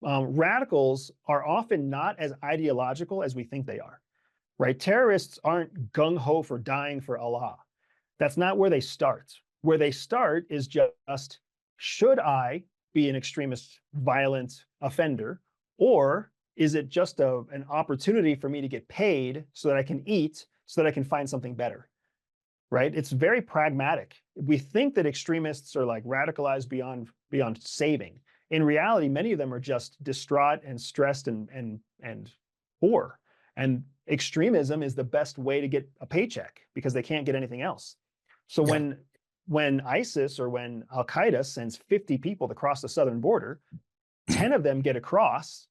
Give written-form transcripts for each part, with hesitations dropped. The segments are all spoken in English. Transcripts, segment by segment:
radicals are often not as ideological as we think they are, right? Terrorists aren't gung-ho for dying for Allah. That's not where they start. Where they start is just, should I be an extremist, violent offender, or is it just an opportunity for me to get paid so that I can eat, so that I can find something better, right? It's very pragmatic. We think that extremists are like radicalized beyond saving. In reality, many of them are just distraught and stressed and poor. And extremism is the best way to get a paycheck because they can't get anything else. So Yeah. when ISIS or when Al Qaeda sends 50 people to cross the southern border, 10 of them get across,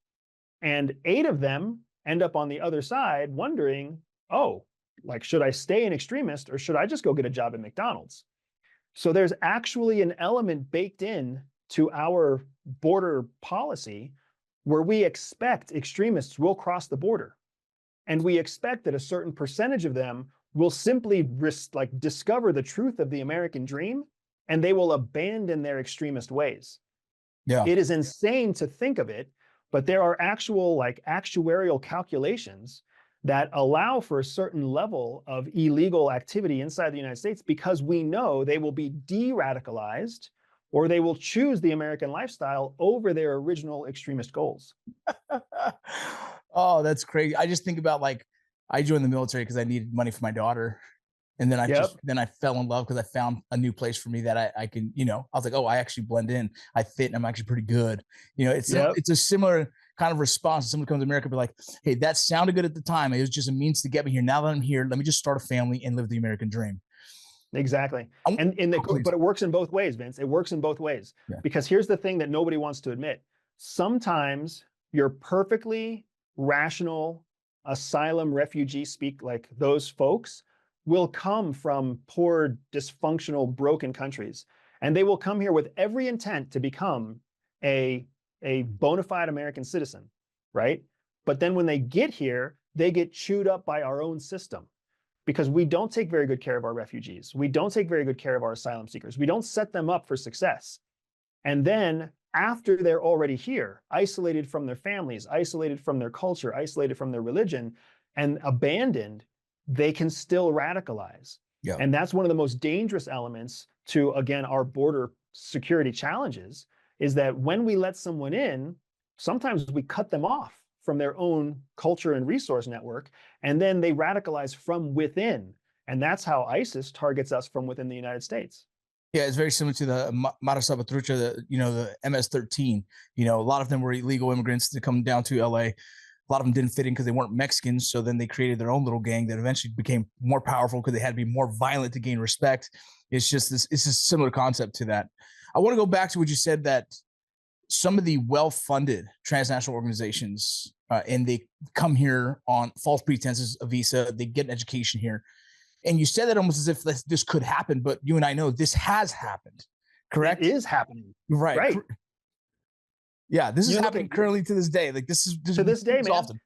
and 8 of them end up on the other side wondering, oh, like, should I stay an extremist or should I just go get a job at McDonald's? So there's actually an element baked in to our border policy where we expect extremists will cross the border. And we expect that a certain percentage of them will simply discover the truth of the American dream, and they will abandon their extremist ways. Yeah. It is insane to think of it, but there are actual actuarial calculations that allow for a certain level of illegal activity inside the United States because we know they will be de-radicalized or they will choose the American lifestyle over their original extremist goals. Oh, that's crazy. I just think about, like, I joined the military because I needed money for my daughter. And then Yep. then I fell in love because I found a new place for me that I can, I was like, oh, I actually blend in. I fit and I'm actually pretty good. Yep. It's a similar kind of response. Someone comes to America and be like, hey, that sounded good at the time. It was just a means to get me here. Now that I'm here, let me just start a family and live the American dream. Exactly. Oh, But it works in both ways, Vince. It works in both ways. yeah. Because here's the thing that nobody wants to admit. Sometimes you're perfectly rational asylum refugee speak, like those folks will come from poor, dysfunctional, broken countries. And they will come here with every intent to become a bona fide American citizen, right? But then when they get here, they get chewed up by our own system because we don't take very good care of our refugees. We don't take very good care of our asylum seekers. We don't set them up for success. And then after they're already here, isolated from their families, isolated from their culture, isolated from their religion, and abandoned, they can still radicalize. Yeah. And that's one of the most dangerous elements to, again, our border security challenges, is that when we let someone in, sometimes we cut them off from their own culture and resource network, and then they radicalize from within. And that's how ISIS targets us from within the United States. Yeah, it's very similar to the Mara Salvatrucha, the MS-13. A lot of them were illegal immigrants that come down to LA. A lot of them didn't fit in because they weren't Mexicans, so then they created their own little gang that eventually became more powerful because they had to be more violent to gain respect. It's just a similar concept to that. I want to go back to what you said, that some of the well-funded transnational organizations, and they come here on false pretenses, a visa, they get an education here. And you said that almost as if this could happen, but you and I know this has happened, correct? It is happening. Right. Right. Yeah, this is happening currently to this day. Like this to this day, man. Often.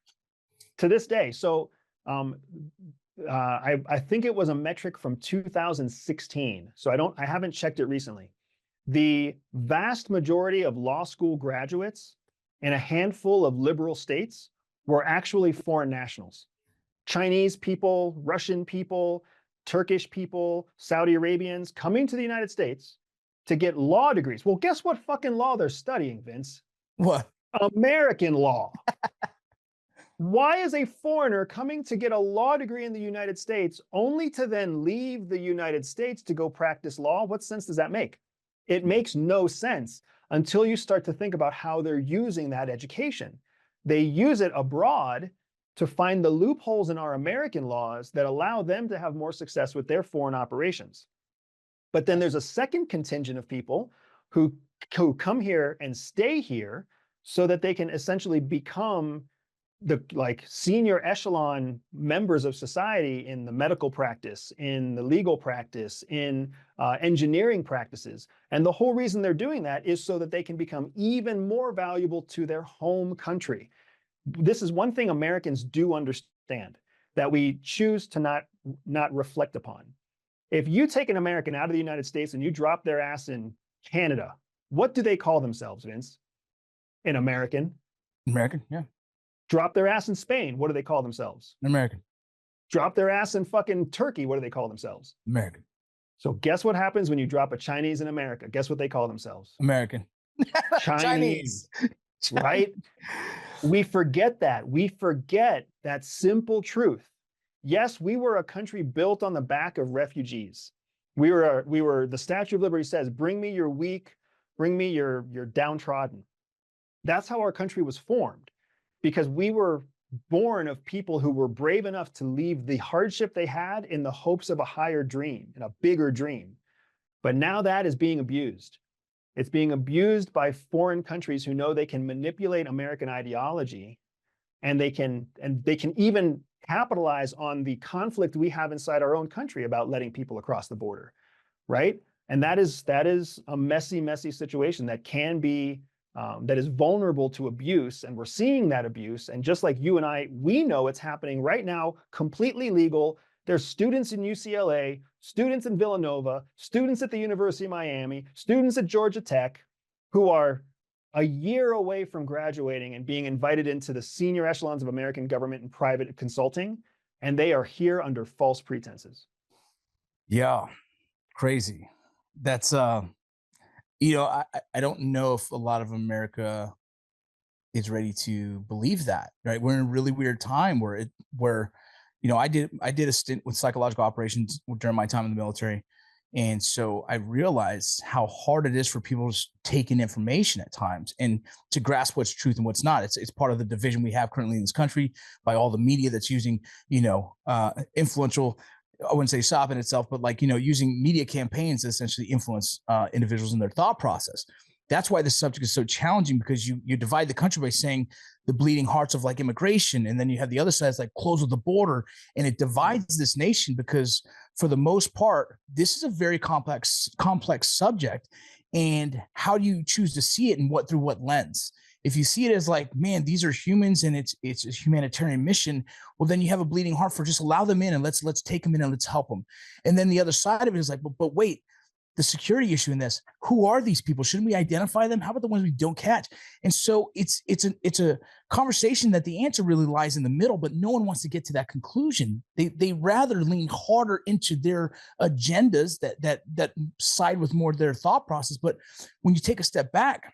To this day. So I think it was a metric from 2016. So I haven't checked it recently. The vast majority of law school graduates in a handful of liberal states were actually foreign nationals. Chinese people, Russian people, Turkish people, Saudi Arabians coming to the United States to get law degrees. Well, guess what fucking law they're studying, Vince? What? American law. Why is a foreigner coming to get a law degree in the United States only to then leave the United States to go practice law? What sense does that make? It makes no sense until you start to think about how they're using that education. They use it abroad to find the loopholes in our American laws that allow them to have more success with their foreign operations. But then there's a second contingent of people who come here and stay here so that they can essentially become the senior echelon members of society in the medical practice, in the legal practice, in engineering practices. And the whole reason they're doing that is so that they can become even more valuable to their home country. This is one thing Americans do understand that we choose to not reflect upon. If you take an American out of the United States and you drop their ass in Canada, what do they call themselves, Vince? An American. American, yeah, Drop their ass in Spain. What do they call themselves? American, Drop their ass in fucking Turkey. What do they call themselves? American, So guess what happens when you drop a Chinese in America? Guess what they call themselves? American. Chinese, Chinese. right? We forget that. We forget that simple truth. Yes, we were a country built on the back of refugees. The Statue of Liberty says, bring me your weak, bring me your downtrodden. That's how our country was formed, because we were born of people who were brave enough to leave the hardship they had in the hopes of a higher dream and a bigger dream. But now that is being abused. It's being abused by foreign countries who know they can manipulate American ideology, and they can even capitalize on the conflict we have inside our own country about letting people across the border, right? And that is a messy, messy situation that can be that is vulnerable to abuse, and we're seeing that abuse. And just like you and I, we know it's happening right now, completely legal. There's students in UCLA, students in Villanova, students at the University of Miami, students at Georgia Tech who are a year away from graduating and being invited into the senior echelons of American government and private consulting, and they are here under false pretenses. Yeah, crazy. That's I don't know if a lot of America is ready to believe that, right? We're in a really weird time where I did a stint with psychological operations during my time in the military. And so I realized how hard it is for people to take in information at times and to grasp what's truth and what's not. It's part of the division we have currently in this country by all the media that's using, influential, I wouldn't say shop in itself, but using media campaigns to essentially influence individuals in their thought process. That's why this subject is so challenging, because you divide the country by saying the bleeding hearts of like immigration, and then you have the other side that's like close with the border, and it divides this nation because for the most part, this is a very complex subject. And how do you choose to see it, and through what lens? If you see it as like, man, these are humans and it's a humanitarian mission, well, then you have a bleeding heart for just allow them in and let's take them in and let's help them. And then the other side of it is like, but wait, the security issue in this, who are these people? Shouldn't we identify them? How about the ones we don't catch? And so it's a conversation that the answer really lies in the middle, but no one wants to get to that conclusion. They rather lean harder into their agendas that side with more of their thought process. But when you take a step back,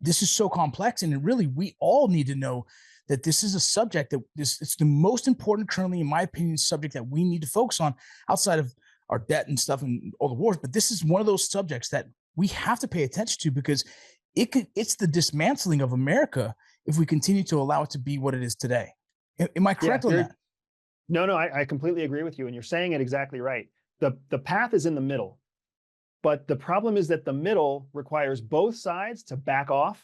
this is so complex, and really we all need to know that this is a subject it's the most important currently, in my opinion, subject that we need to focus on outside of our debt and stuff and all the wars. But this is one of those subjects that we have to pay attention to, because it's the dismantling of America if we continue to allow it to be what it is today. Am I correct on that? No, I completely agree with you, and you're saying it exactly right. The path is in the middle. But the problem is that the middle requires both sides to back off,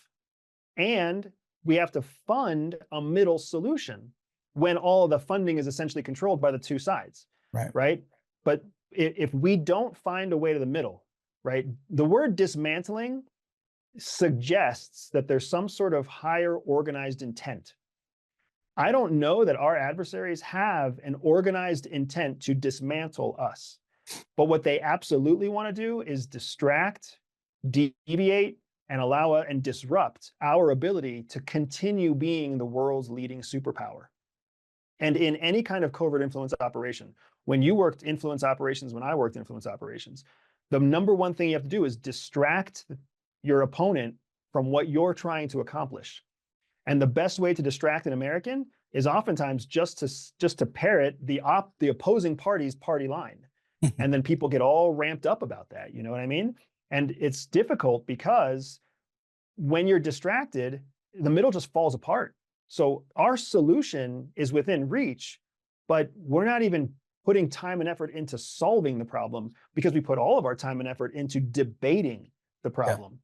and we have to fund a middle solution when all of the funding is essentially controlled by the two sides, right? But if we don't find a way to the middle, right, the word dismantling suggests that there's some sort of higher organized intent. I don't know that our adversaries have an organized intent to dismantle us. But what they absolutely want to do is distract, deviate, and allow and disrupt our ability to continue being the world's leading superpower. And in any kind of covert influence operation, when you worked influence operations, when I worked influence operations, the number one thing you have to do is distract your opponent from what you're trying to accomplish. And the best way to distract an American is oftentimes just to parrot the opposing party's party line. And then people get all ramped up about that. You know what I mean? And it's difficult because when you're distracted, the middle just falls apart. So our solution is within reach, but we're not even putting time and effort into solving the problem, because we put all of our time and effort into debating the problem.